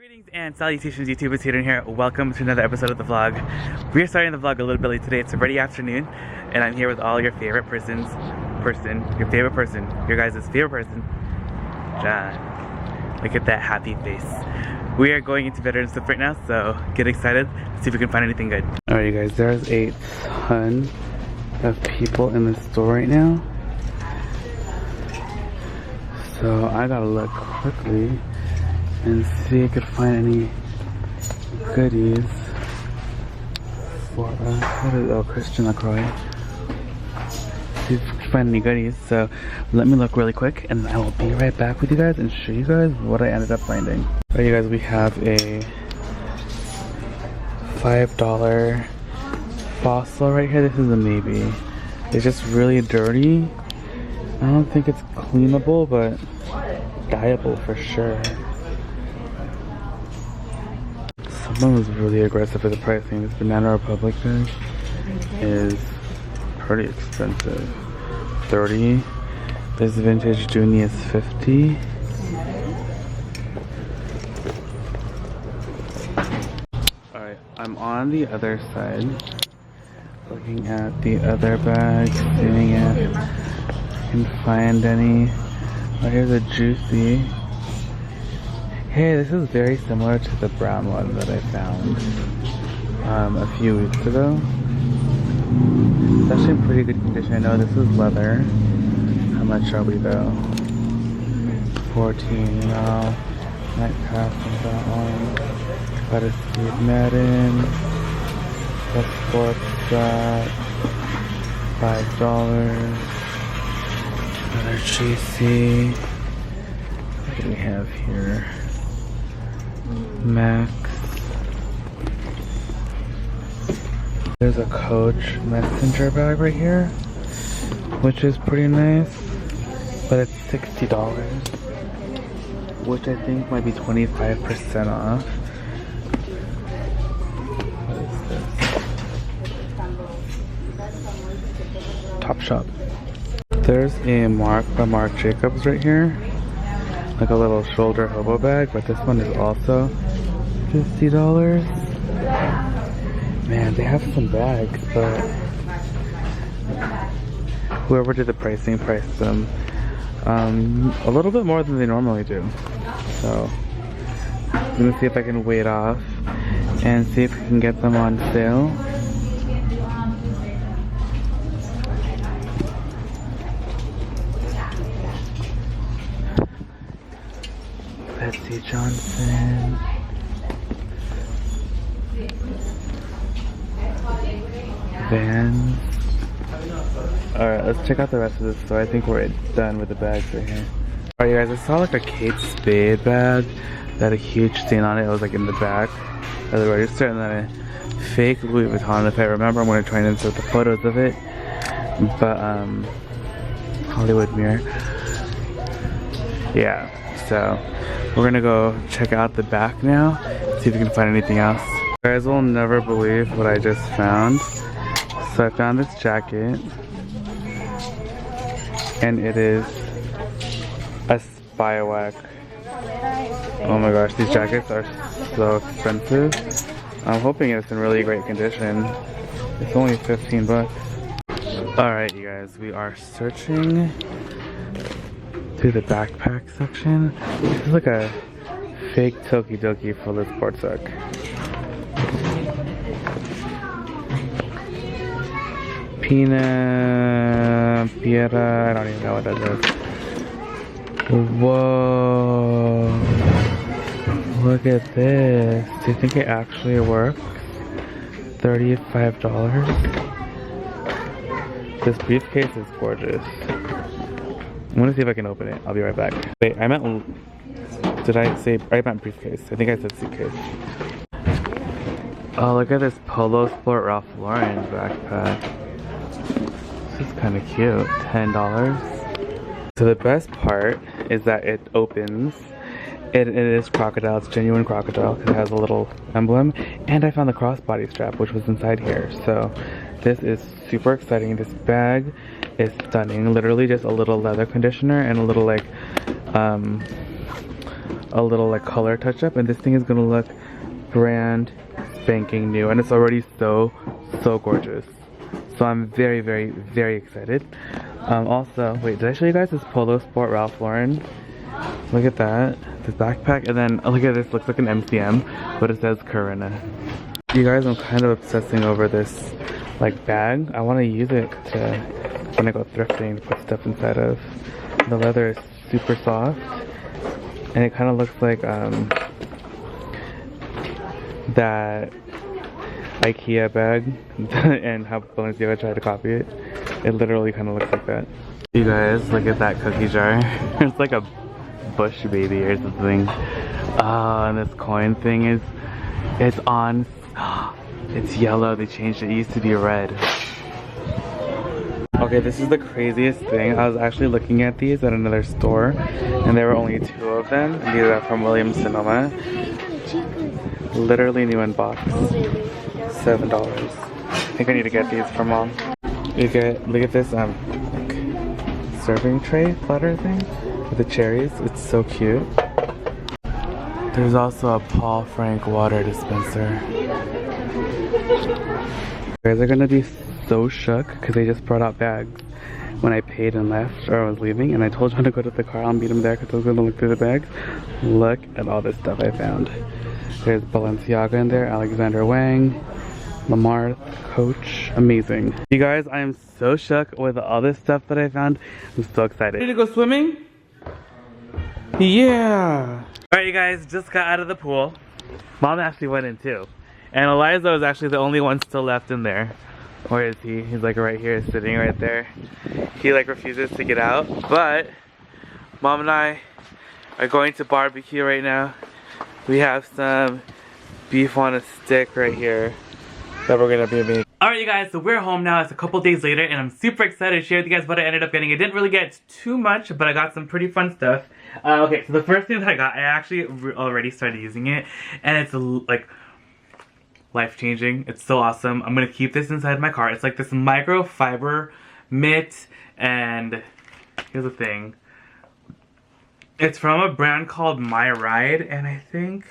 Greetings and salutations, YouTube. It's Hadrian here. Welcome to another episode of the vlog. We are starting the vlog a little bit late today. It's already afternoon, and I'm here with all your favorite your guys' favorite person, John. Look at that happy face. We are going into veteran stuff right now, so get excited. Let's see if we can find anything good. Alright, you guys, there's a ton of people in the store right now, so I gotta look quickly and see if I could find any goodies for us. What is it? Oh, Christian LaCroix. See if we can find any goodies. So let me look really quick and I will be right back with you guys and show you guys what I ended up finding. Alright, you guys, we have a $5 fossil right here. This is a maybe. It's just really dirty. I don't think it's cleanable, but dyeable for sure. Someone was really aggressive with the pricing. This Banana Republic bag is pretty expensive. 30. This vintage Junie is 50. Alright, I'm on the other side, looking at the other bags, seeing if I can find any. Oh, here's a Juicy. Hey, this is very similar to the brown one that I found a few weeks ago. It's actually in pretty good condition. I know this is leather. How much are we though? 14. No, might pass on that one. Got a Steve Madden. The sports set. $5. Another GC. What do we have here? Max. There's a Coach messenger bag right here, which is pretty nice, but it's $60, which I think might be 25% off. What is this? Top Shop. There's a Mark by Marc Jacobs right here, like a little shoulder hobo bag, but this one is also $50. Man, they have some bags, but whoever did the pricing priced them a little bit more than they normally do. So I'm gonna see if I can wait off and see if we can get them on sale. Betsy Johnson. Vans. Alright, let's check out the rest of this store. I think we're done with the bags right here. Alright, you guys, I saw like a Kate Spade bag that had a huge stain on it. It was like in the back of the register, and then a fake Louis Vuitton. If I remember, I'm going to try and insert the photos of it. But, Hollywood Mirror. Yeah, so we're gonna go check out the back now, see if we can find anything else. You guys will never believe what I just found. So I found this jacket, and it is a Spywack. Oh my gosh, these jackets are so expensive. I'm hoping it's in really great condition. It's only 15 bucks. Alright, you guys, we are searching through the backpack section. This is like a fake Tokidoki for the sports sack. Piera, I don't even know what that is. Whoa, look at this. Do you think it actually works? $35. This briefcase is gorgeous. I'm gonna see if I can open it. I'll be right back. Wait, I meant briefcase. I think I said suitcase. Oh, look at this Polo Sport Ralph Lauren backpack. This is kind of cute. $10. So the best part is that it opens. It is crocodile. It's genuine crocodile because it has a little emblem. And I found the crossbody strap, which was inside here. So this is super exciting. This bag is stunning. Literally just a little leather conditioner and a little like a little like color touch up, and this thing is gonna look brand spanking new, and it's already so gorgeous. So I'm very, very, very excited. Also, wait, did I show you guys this Polo Sport Ralph Lauren? Look at that, this backpack, and then look at this, looks like an MCM, but it says Corinna. You guys, I'm kind of obsessing over this like bag. I want to use it to, when I go thrifting, to put stuff inside of. The leather is super soft, and it kind of looks like that IKEA bag and how Balenciaga tried to copy it. It literally kind of looks like that. You guys, look at that cookie jar. It's like a Bush baby or something. And this coin thing is, it's on, it's yellow. They changed it. It used to be red. Okay, this is the craziest thing. I was actually looking at these at another store, and there were only 2 of them. And these are from Williams Sonoma. Literally new in box. $7. I think I need to get these for mom. Look at this like serving tray platter thing with the cherries. It's so cute. There's also a Paul Frank water dispenser. You guys are gonna be so shook because they just brought out bags when I paid and left, or I was leaving, and I told John to go to the car. I'll meet him there because I was gonna look through the bags. Look at all this stuff I found. There's Balenciaga in there, Alexander Wang, Lamar, Coach, amazing. You guys, I am so shook with all this stuff that I found. I'm so excited. Ready to go swimming? Yeah. Alright, you guys, just got out of the pool. Mom actually went in too. And Eliza was actually the only one still left in there. Where is he? He's like right here, sitting right there. He like refuses to get out. But Mom and I are going to barbecue right now. We have some beef on a stick right here that we're gonna be making. Alright, you guys, so we're home now. It's a couple days later, and I'm super excited to share with you guys what I ended up getting. I didn't really get too much, but I got some pretty fun stuff. Okay, so the first thing that I got, I actually already started using it, and it's like life-changing. It's so awesome. I'm gonna keep this inside my car. It's like this microfiber mitt, and here's the thing. It's from a brand called My Ride, and I think,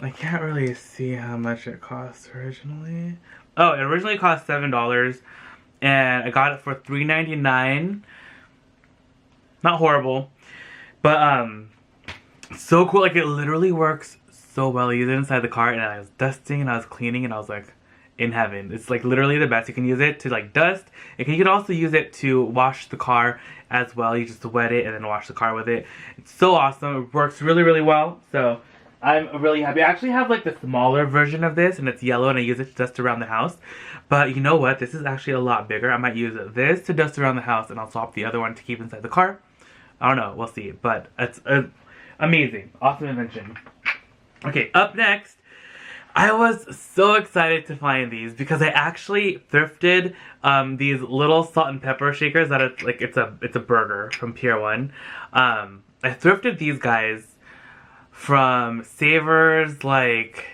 I can't really see how much it cost originally. Oh, it originally cost $7, and I got it for $3.99. Not horrible, but so cool. Like, it literally works so well. I used it inside the car, and I was dusting, and I was cleaning, and I was like, in heaven. It's like literally the best. You can use it to like dust. You can also use it to wash the car as well. You just wet it and then wash the car with it. It's so awesome. It works really, really well. So I'm really happy. I actually have like the smaller version of this, and it's yellow, and I use it to dust around the house. But you know what? This is actually a lot bigger. I might use this to dust around the house, and I'll swap the other one to keep inside the car. I don't know. We'll see. But it's amazing. Awesome invention. Okay, up next, I was so excited to find these because I actually thrifted these little salt and pepper shakers that are like, it's a burger from Pier 1. I thrifted these guys from Savers like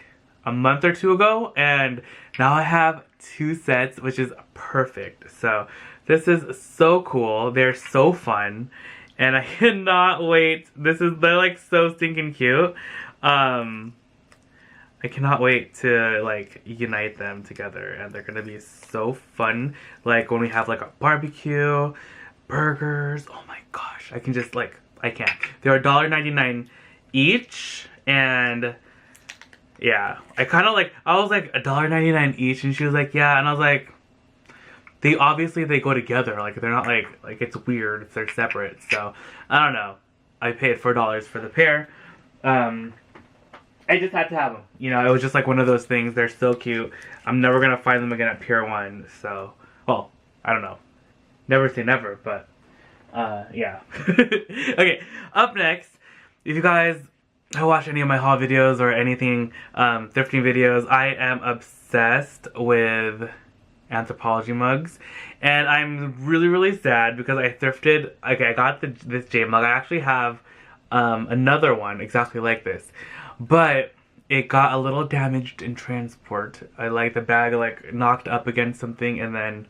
a month or 2 ago, and now I have 2 sets, which is perfect. So this is so cool. They're so fun, and I cannot wait. They're like so stinking cute. I cannot wait to like unite them together, and they're gonna be so fun. Like when we have like a barbecue, burgers, oh my gosh, I can just like, I can't. They're $1.99 each, and yeah, I was like $1.99 each, and she was like, yeah, and I was like, they go together, like they're not like it's weird if they're separate. So I don't know, I paid $4 for the pair. I just had to have them. You know, it was just like one of those things. They're so cute. I'm never going to find them again at Pier 1. So, well, I don't know. Never say never, but, yeah. Okay, up next, if you guys have watched any of my haul videos or anything, thrifting videos, I am obsessed with Anthropologie mugs. And I'm really, really sad because I thrifted, okay, I got this J mug. I actually have another one exactly like this. But it got a little damaged in transport. The bag like knocked up against something and then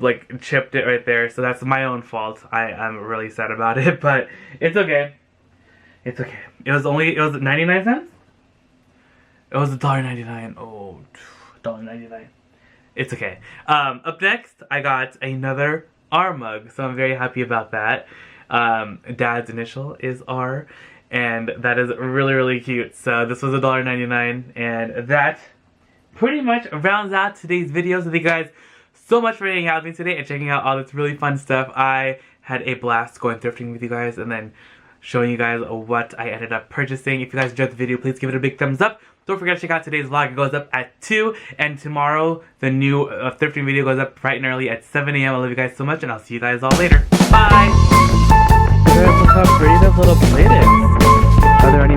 like chipped it right there. So that's my own fault. I'm really sad about it, but it's okay. It's okay. It was 99 cents? It was $1.99. Oh, $1.99. It's okay. Up next, I got another R mug, so I'm very happy about that. Dad's initial is R, and that is really, really cute. So this was $1.99, and that pretty much rounds out today's video. So thank you guys so much for hanging out with me today and checking out all this really fun stuff. I had a blast going thrifting with you guys and then showing you guys what I ended up purchasing. If you guys enjoyed the video, please give it a big thumbs up. Don't forget to check out today's vlog. It goes up at 2, and tomorrow the new thrifting video goes up bright and early at 7 a.m. I love you guys so much, and I'll see you guys all later. Bye! Look how pretty this little plate is. Are there any